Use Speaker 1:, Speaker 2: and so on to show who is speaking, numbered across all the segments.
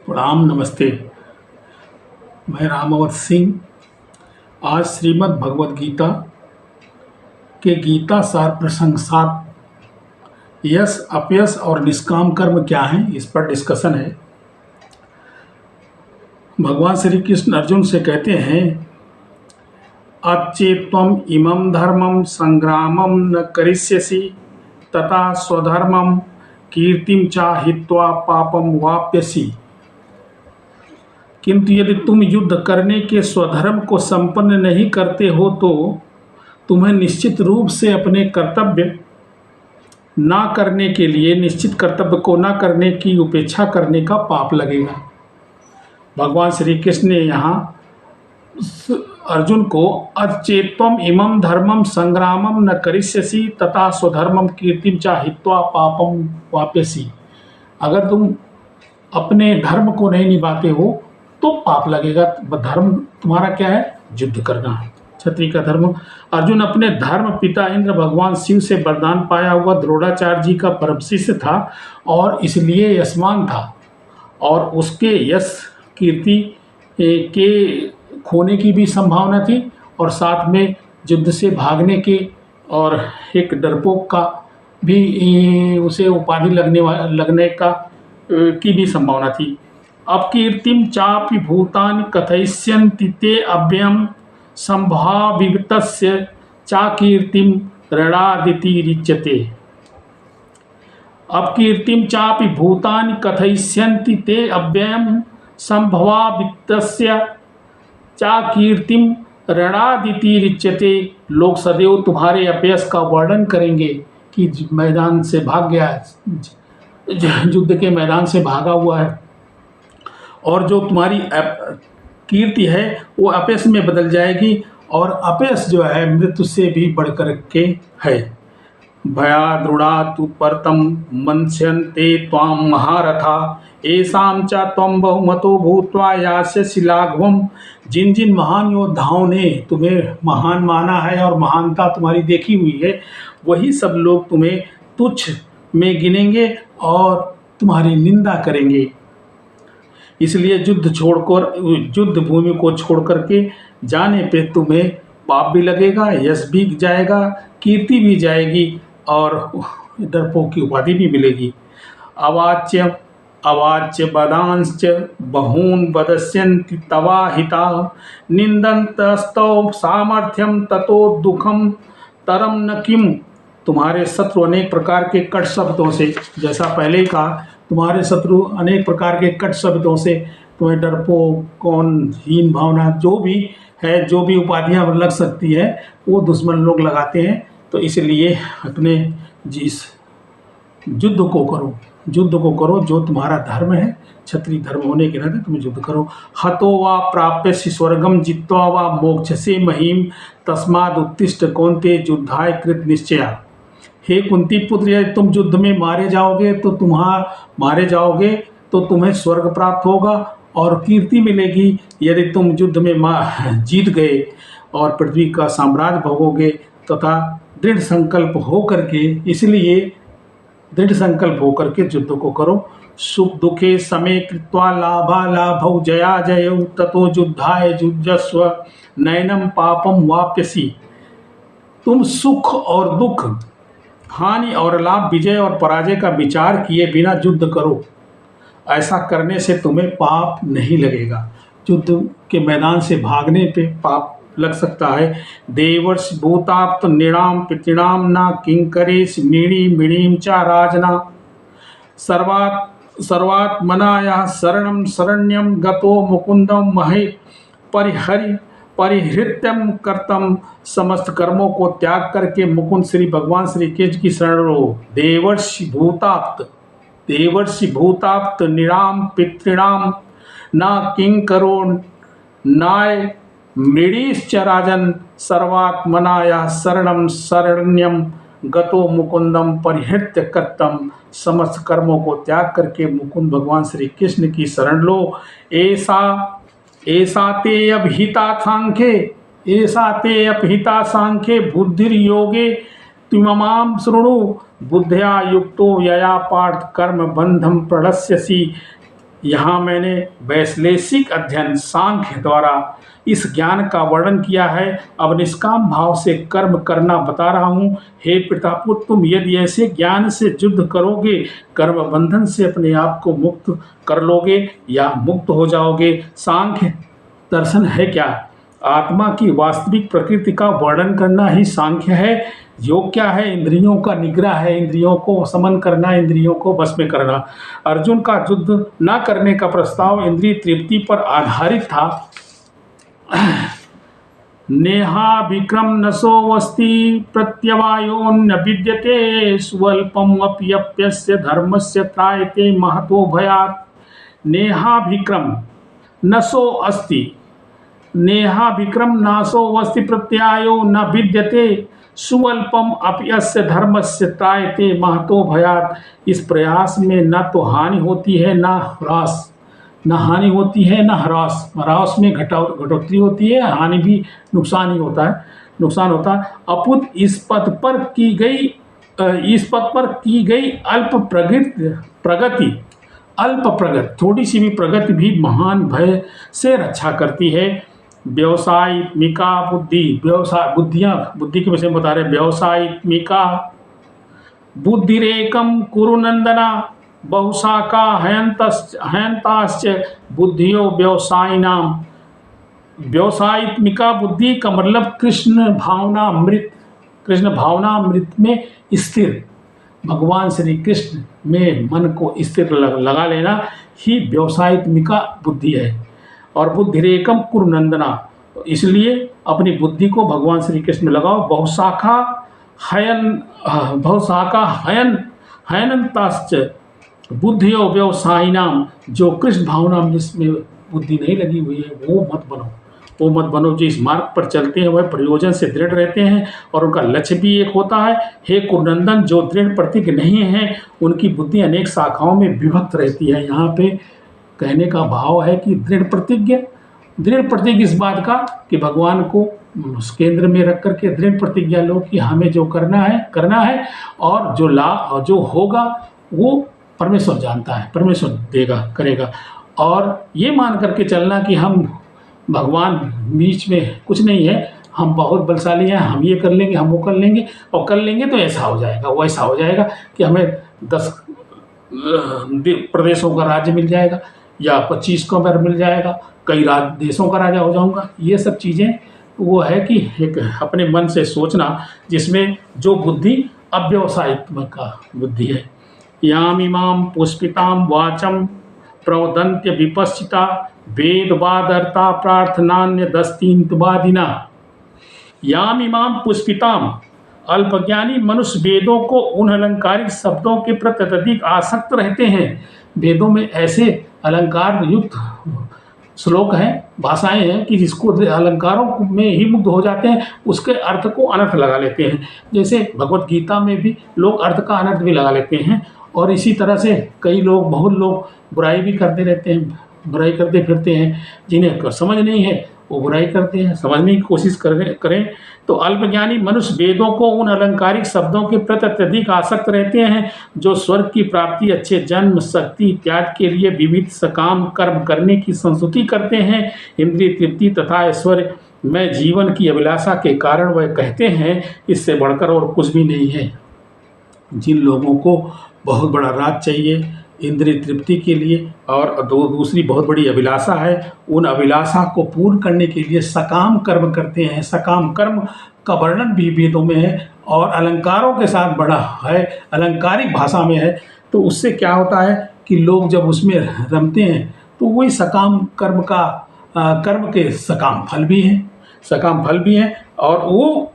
Speaker 1: प्रणाम नमस्ते। मैं रामावत सिंह आज श्रीमद् भगवद गीता के गीता सार प्रसंग 7 यश अपयश और निष्काम कर्म क्या है इस पर डिस्कशन है। भगवान श्री कृष्ण अर्जुन से कहते हैं अच्छेत्वम इमं धर्मम संग्रामम न करिष्यसि तथा स्वधर्मम कीर्तिम चा हित्वा पापम वाप्यसि। किंतु यदि तुम युद्ध करने के स्वधर्म को संपन्न नहीं करते हो तो तुम्हें निश्चित रूप से अपने कर्तव्य ना करने के लिए निश्चित कर्तव्य को ना करने की उपेक्षा करने का पाप लगेगा। भगवान श्री कृष्ण ने यहाँ अर्जुन को अचेत्वम इमं धर्मम संग्रामम न करिष्यसि तथा स्वधर्मम कीर्तिम चा हित्वा पापम वाप्यसि। अगर तुम अपने धर्म को नहीं निभाते हो तो पाप लगेगा। धर्म तुम्हारा क्या है? युद्ध करना है, क्षत्रिय का धर्म। अर्जुन अपने धर्म पिता इंद्र भगवान शिव से वरदान पाया हुआ द्रोणाचार्य जी का परम शिष्य था और इसलिए यशमान था और उसके यश कीर्ति के खोने की भी संभावना थी और साथ में युद्ध से भागने के और एक डरपोक का भी उसे उपाधि लगने का की भी संभावना थी। अपकीर्तिम चापि भूतानि कथयिष्यन्ति ते अव्ययम् संभावितस्य चाकीर्तिम ऋणादिति रिच्यते। अपकीर्तिम चापि भूतानि कथयिष्यन्ति ते अव्ययम् संभावितस्य चाकीर्तिम ऋणादिति रिच्यते। लोग सदैव तुम्हारे अपयश का वर्णन करेंगे कि मैदान से भाग गया है, युद्ध के मैदान से भागा हुआ है, और जो तुम्हारी कीर्ति है वो अपयश में बदल जाएगी और अपयश जो है मृत्यु से भी बढ़कर के है। भया दृढ़ा परतम मंस्यन्ते त्वाम महारथा एसाम च त्वं बहुमतो भूत्वा यास्यसि लाघवम्। जिन जिन महान योद्धाओं ने तुम्हें महान माना है और महानता तुम्हारी देखी हुई है वही सब लोग तुम्हें तुच्छ में गिनेंगे और तुम्हारी निंदा करेंगे। इसलिए युद्ध भूमि को छोड़ करके जाने पे तुम्हें पाप भी लगेगा, यश भी जाएगा, कीर्ति भी जाएगी और डरपोक की उपाधि भी मिलेगी। अवाच्य बदांश्च बहून वदस्यन्ति तवा हिता निंदन्तस्तौ सामर्थ्यम ततो दुखम तरम न किम। तुम्हारे शत्रु अनेक प्रकार के कट शब्दों से, जैसा पहले ही कहा, तुम्हारे शत्रु अनेक प्रकार के कट शब्दों से तुम्हें डरपोक, कौन, हीन भावना, जो भी है, जो भी उपाधियां लग सकती है वो दुश्मन लोग लगाते हैं। तो इसलिए अपने जिस युद्ध को करो जो तुम्हारा धर्म है, क्षत्रिय धर्म होने के नाते तुम युद्ध करो। हतो वा प्राप्यसि स्वर्गम जित्वा वा मोक्षसे महीम तस्माद् उत्तिष्ठ कौन्तेय युद्धाय कृत निश्चया। हे कुंती पुत्र, यदि तुम युद्ध में मारे जाओगे तो तुम्हें स्वर्ग प्राप्त होगा और कीर्ति मिलेगी। यदि तुम युद्ध में जीत गए और पृथ्वी का साम्राज्य भोगोगे तथा दृढ़ संकल्प हो करके युद्ध को करो। सुख दुखे समे कृत्वा लाभा लाभौ जया जयौ ततो युद्धाय युज्यस्व नैनम पापम वाप्यसि। तुम सुख और दुख, हानि और लाभ, विजय और पराजय का विचार किए बिना युद्ध करो। ऐसा करने से तुम्हें पाप नहीं लगेगा। युद्ध के मैदान से भागने पे पाप लग सकता है। देवर्षि भूताप्त नृणाम पितृणाम न किंकरेश मृणी मृणीम च राजना सर्वात्मनाया शरणम शरण्यम गतो मुकुंदम महे परिहृत्यम कर्तम। समस्त कर्मों को त्याग करके मुकुंद श्री भगवान श्री कृष्ण की शरण लो। देवर्षि भूताप्त निराम पितृणाम न किंकरो नाय मृणीश्च राजन सर्वात्मनाया शरणम शरण्यम गतो मुकुंदम परिहृत्य कर्तम। समस्त कर्मों को त्याग करके मुकुंद भगवान श्री कृष्ण की शरण लो। ऐसा ते अपहिता सांख्ये बुद्धिर्योगे त्वमाम शृणु बुद्ध्या युक्तो यया पार्थ कर्म बंधम प्रणश्यसि। यहाँ मैंने वैश्लेषिक अध्ययन सांख्य द्वारा इस ज्ञान का वर्णन किया है। अब निष्काम भाव से कर्म करना बता रहा हूँ। हे प्रतापुत्र, तुम यदि ऐसे ज्ञान से युद्ध करोगे, कर्म बंधन से अपने आप को मुक्त कर लोगे या मुक्त हो जाओगे। सांख्य दर्शन है क्या? आत्मा की वास्तविक प्रकृति का वर्णन करना ही सांख्य है। योग क्या है? इंद्रियों का निग्रह है, इंद्रियों को समन करना, इंद्रियों को वश में करना। अर्जुन का युद्ध न करने का प्रस्ताव इंद्रिय तृप्ति पर आधारित था। नेहा विक्रम नशोऽस्ति प्रत्यवायो न विद्यते स्वल्पम अप्यप्यस्य धर्मस्य त्रायते महतो भयात्। नेहा विक्रम नशो अस्ति, नेहा विक्रम नाशो वस्ति प्रत्यायो न विद्यते सुअल्पम अप्यस्य धर्मस्य त्रायते महतो भयात्। इस प्रयास में न तो हानि होती है न ह्रास, न हानि होती है न ह्रास। ह्रास में घटोतरी होती है, हानि भी नुकसान ही होता है, नुकसान होता है। अपुत इस पथ पर की गई अल्प प्रगति, थोड़ी सी भी प्रगति भी महान भय से रक्षा करती है। व्यवसायित्मिका बुद्धि, बुद्धि के विषय में बता रहे। व्यवसायित्मिका बुद्धिरेकम कुरु नंदना बहुशाखा हयंताश्च बुद्धियो व्यवसायिनाम। व्यवसायित्मिका बुद्धि का मतलब कृष्ण भावनामृत में स्थिर, भगवान श्री कृष्ण में मन को स्थिर लगा लेना ही व्यवसायित्मिका बुद्धि है। और बुद्धिरेकम कुरुनंदना, तो इसलिए अपनी बुद्धि को भगवान श्री कृष्ण में लगाओ। बहुशाखा हयनताश्च बुद्धियो व्यवसायिनाम। जो कृष्ण भावना जिसमें बुद्धि नहीं लगी हुई है वो मत बनो। जो इस मार्ग पर चलते हैं वह प्रयोजन से दृढ़ रहते हैं और उनका लक्ष्य भी एक होता है। हे कुरुनंदन, जो दृढ़ प्रतिज्ञ नहीं है उनकी बुद्धि अनेक शाखाओं में विभक्त रहती है। यहाँ पे कहने का भाव है कि दृढ़ प्रतिज्ञ इस बात का कि भगवान को उस केंद्र में रख करके दृढ़ प्रतिज्ञा लो कि हमें जो करना है और जो होगा वो परमेश्वर जानता है, परमेश्वर देगा, करेगा। और ये मान करके चलना कि हम भगवान बीच में कुछ नहीं है, हम बहुत बलशाली हैं, हम ये कर लेंगे, हम वो कर लेंगे, और कर लेंगे तो ऐसा हो जाएगा, वैसा हो जाएगा कि हमें 10 प्रदेशों का राज्य मिल जाएगा या 25 का मिल जाएगा, कई देशों का राजा हो जाऊंगा। ये सब चीज़ें वो है कि एक अपने मन से सोचना जिसमें जो बुद्धि अव्यवसायित्मक का बुद्धि है। याम इमाम पुष्पिताम वाचम प्रवदंत्य विपश्चिता वेदवादर्ता प्रार्थनान्य दस्तीन्तवादिना। याम इमाम पुष्पिताम, अल्पज्ञानी मनुष्य वेदों को उन अलंकारिक शब्दों के प्रति अत्यधिक आसक्त रहते हैं। वेदों में ऐसे अलंकार युक्त श्लोक हैं, भाषाएं हैं कि जिसको अलंकारों में ही मुग्ध हो जाते हैं, उसके अर्थ को अनर्थ लगा लेते हैं। जैसे भगवत गीता में भी लोग अर्थ का अनर्थ भी लगा लेते हैं। और इसी तरह से बहुत लोग बुराई भी करते रहते हैं, बुराई करते फिरते हैं। जिन्हें समझ नहीं है वो बुराई करते हैं, समझने की कोशिश करें। तो अल्पज्ञानी मनुष्य वेदों को उन अलंकारिक शब्दों के प्रति अत्यधिक आसक्त रहते हैं जो स्वर्ग की प्राप्ति, अच्छे जन्म, शक्ति इत्यादि के लिए विविध सकाम कर्म करने की संस्तुति करते हैं। इंद्रिय तृप्ति तथा ऐश्वर्य में जीवन की अभिलाषा के कारण वह कहते हैं इससे बढ़कर और कुछ भी नहीं है। जिन लोगों को बहुत बड़ा राज चाहिए इंद्रिय तृप्ति के लिए और दूसरी बहुत बड़ी अभिलाषा है, उन अभिलाषा को पूर्ण करने के लिए सकाम कर्म करते हैं। सकाम कर्म का वर्णन भी वेदों में है और अलंकारों के साथ बड़ा है, अलंकारिक भाषा में है। तो उससे क्या होता है कि लोग जब उसमें रमते हैं तो वही सकाम कर्म का कर्म के सकाम फल भी हैं और वो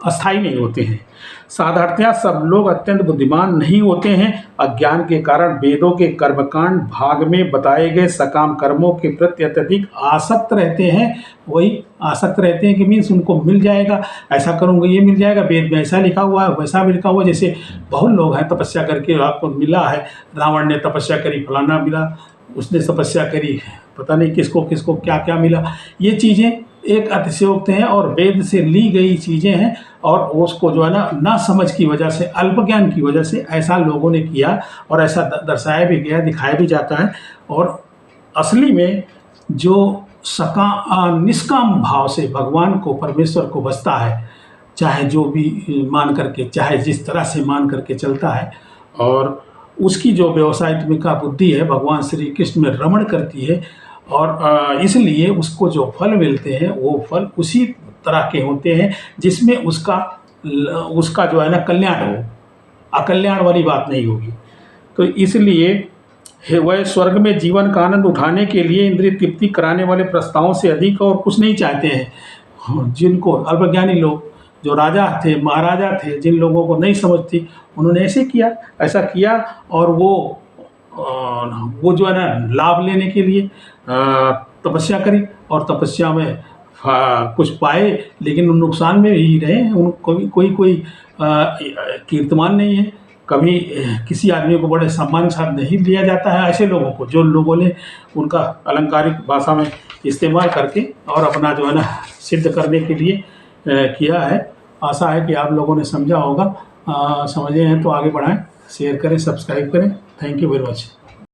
Speaker 1: अस्थायी नहीं होते हैं। साधारणतया सब लोग अत्यंत बुद्धिमान नहीं होते हैं। अज्ञान के कारण वेदों के कर्मकांड भाग में बताए गए सकाम कर्मों के प्रति अत्यधिक आसक्त रहते हैं। वही आसक्त रहते हैं कि मीन्स उनको मिल जाएगा, ऐसा करूँगा ये मिल जाएगा, वेद में ऐसा लिखा हुआ है, वैसा भी लिखा हुआ है। जैसे बहुत लोग हैं तपस्या करके आपको मिला है, रावण ने तपस्या करी फलाना मिला, उसने तपस्या करी पता नहीं किसको क्या क्या मिला। ये चीज़ें एक अतिशयोक्त हैं और वेद से ली गई चीज़ें हैं, और उसको जो है ना समझ की वजह से, अल्प ज्ञान की वजह से ऐसा लोगों ने किया, और ऐसा दर्शाया भी गया, दिखाया भी जाता है। और असली में जो निष्काम भाव से भगवान को, परमेश्वर को बसता है, चाहे जो भी मान करके, चाहे जिस तरह से मान करके चलता है, और उसकी जो व्यवसायित्मिका बुद्धि है भगवान श्री कृष्ण में रमण करती है, और इसलिए उसको जो फल मिलते हैं वो फल उसी तरह के होते हैं जिसमें उसका जो है ना कल्याण हो, अकल्याण वाली बात नहीं होगी। तो इसलिए वह स्वर्ग में जीवन का आनंद उठाने के लिए इंद्रिय तृप्ति कराने वाले प्रस्तावों से अधिक और कुछ नहीं चाहते हैं। जिनको अल्पज्ञानी लोग, जो राजा थे, महाराजा थे, जिन लोगों को नहीं समझ थी, उन्होंने ऐसा किया, और वो जो है ना लाभ लेने के लिए तपस्या करी, और तपस्या में कुछ पाए, लेकिन उन नुकसान में ही रहे। उनको कोई कीर्तिमान नहीं है, कभी किसी आदमी को बड़े सम्मान के साथ नहीं लिया जाता है। ऐसे लोगों को, जो लोगों ने उनका अलंकारिक भाषा में इस्तेमाल करके और अपना जो है ना सिद्ध करने के लिए किया है। आशा है कि आप लोगों ने समझा होगा। समझे हैं तो आगे बढ़ाएं, शेयर करें, सब्सक्राइब करें। Thank you very much.